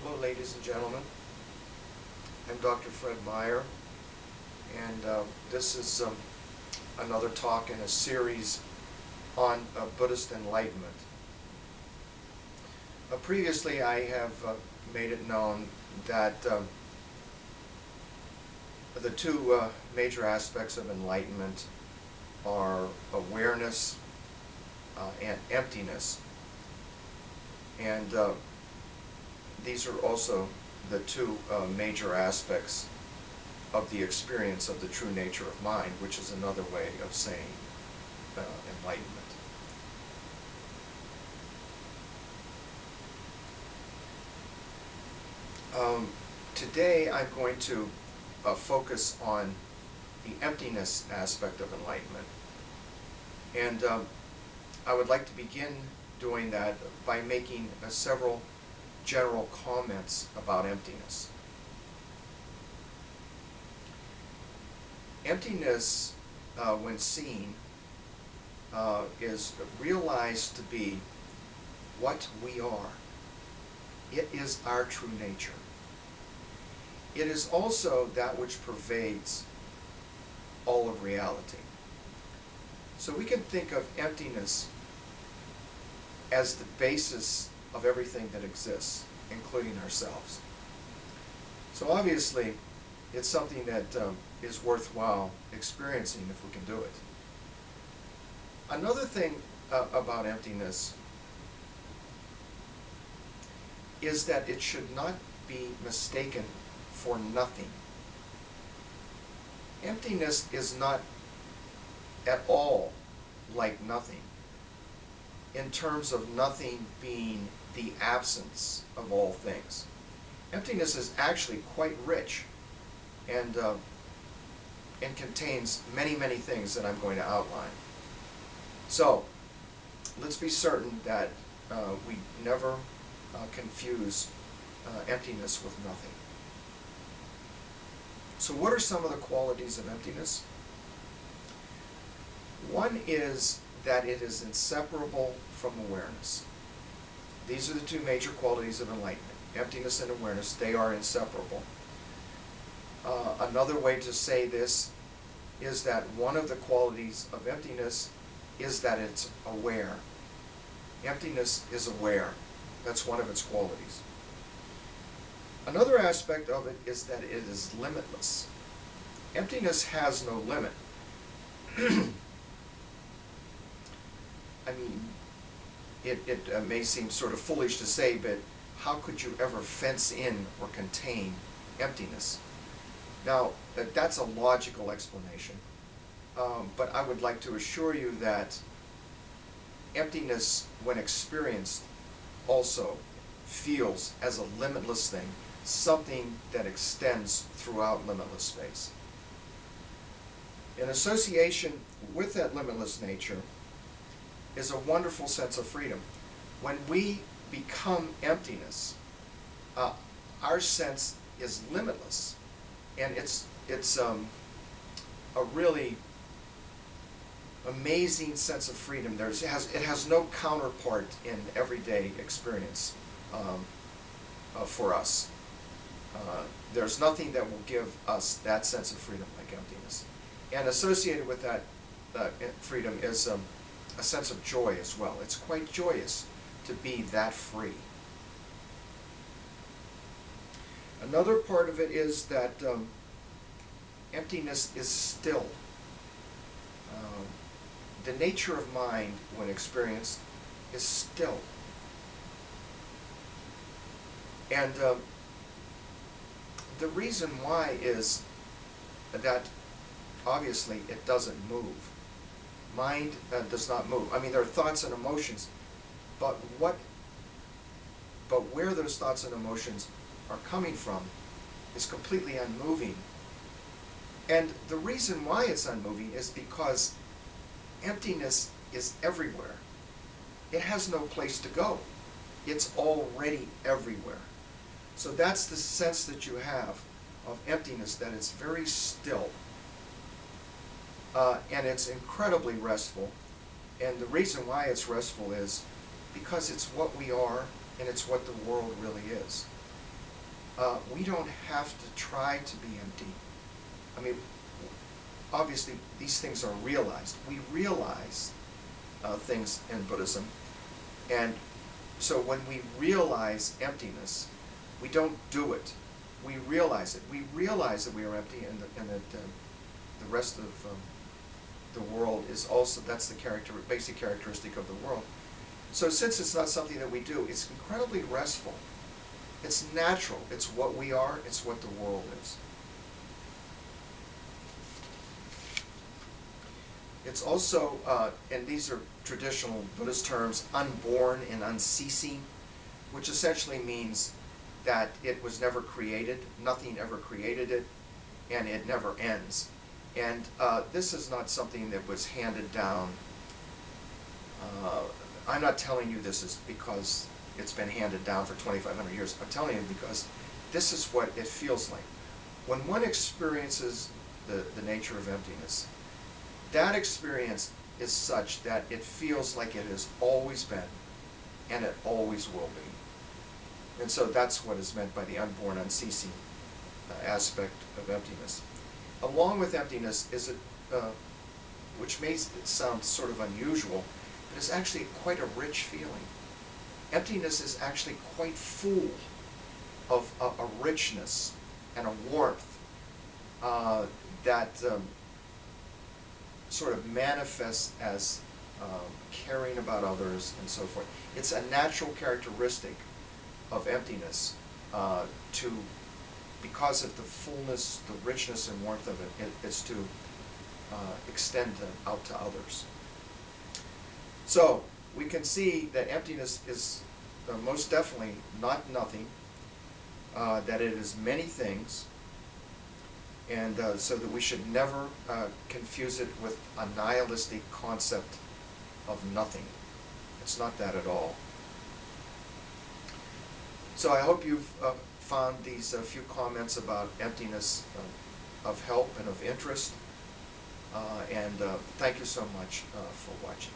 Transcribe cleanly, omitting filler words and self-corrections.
Hello, ladies and gentlemen. I'm Dr. Fred Meyer, and this is another talk in a series on Buddhist enlightenment. Previously, I have made it known that the two major aspects of enlightenment are awareness and emptiness, and these are also the two major aspects of the experience of the true nature of mind, which is another way of saying enlightenment. Today I'm going to focus on the emptiness aspect of enlightenment, and I would like to begin doing that by making several general comments about emptiness. Emptiness, when seen, is realized to be what we are. It is our true nature. It is also that which pervades all of reality. So we can think of emptiness as the basis of everything that exists, including ourselves. So obviously, it's something that is worthwhile experiencing if we can do it. Another thing about emptiness is that it should not be mistaken for nothing. Emptiness is not at all like nothing, in terms of nothing being the absence of all things. Emptiness is actually quite rich and contains many, many things that I'm going to outline. So, let's be certain that we never confuse emptiness with nothing. So what are some of the qualities of emptiness? One is that it is inseparable from awareness. These are the two major qualities of enlightenment. Emptiness and awareness, they are inseparable. Another way to say this is that one of the qualities of emptiness is that it's aware. Emptiness is aware. That's one of its qualities. Another aspect of it is that it is limitless. Emptiness has no limit. I mean, it may seem sort of foolish to say, but how could you ever fence in or contain emptiness? Now, that's a logical explanation, but I would like to assure you that emptiness, when experienced, also feels as a limitless thing, something that extends throughout limitless space. In association with that limitless nature is a wonderful sense of freedom. When we become emptiness, our sense is limitless, and it's a really amazing sense of freedom. It has no counterpart in everyday experience for us. There's nothing that will give us that sense of freedom like emptiness. And associated with that freedom is a sense of joy as well. It's quite joyous to be that free. Another part of it is that emptiness is still. The nature of mind, when experienced, is still. And the reason why is that obviously it doesn't move. Mind does not move. I mean, there are thoughts and emotions, but where those thoughts and emotions are coming from is completely unmoving. And the reason why it's unmoving is because emptiness is everywhere. It has no place to go. It's already everywhere. So that's the sense that you have of emptiness, that it's very still. And it's incredibly restful. And the reason why it's restful is because it's what we are, and it's what the world really is. we don't have to try to be empty. I mean, obviously, these things are realized. We realize things in Buddhism, and so when we realize emptiness, we don't do it. We realize it. We realize that we are empty, and that the rest of the world is also, that's the basic characteristic of the world. So since it's not something that we do, it's incredibly restful. It's natural. It's what we are. It's what the world is. It's also, and these are traditional Buddhist terms, unborn and unceasing, which essentially means that it was never created, nothing ever created it, and it never ends. And this is not something that was handed down. I'm not telling you this is because it's been handed down for 2,500 years. I'm telling you because this is what it feels like. When one experiences the nature of emptiness, that experience is such that it feels like it has always been and it always will be. And so that's what is meant by the unborn, unceasing aspect of emptiness. Along with emptiness is a, which may sound sort of unusual, but it's actually quite a rich feeling. Emptiness is actually quite full of a richness and a warmth that sort of manifests as caring about others and so forth. It's a natural characteristic of emptiness to, because of the fullness, the richness and warmth of it, it's to extend out to others. So we can see that emptiness is most definitely not nothing, that it is many things, and so that we should never confuse it with a nihilistic concept of nothing. It's not that at all. So I hope you've found these few comments about emptiness of help and of interest, and thank you so much for watching.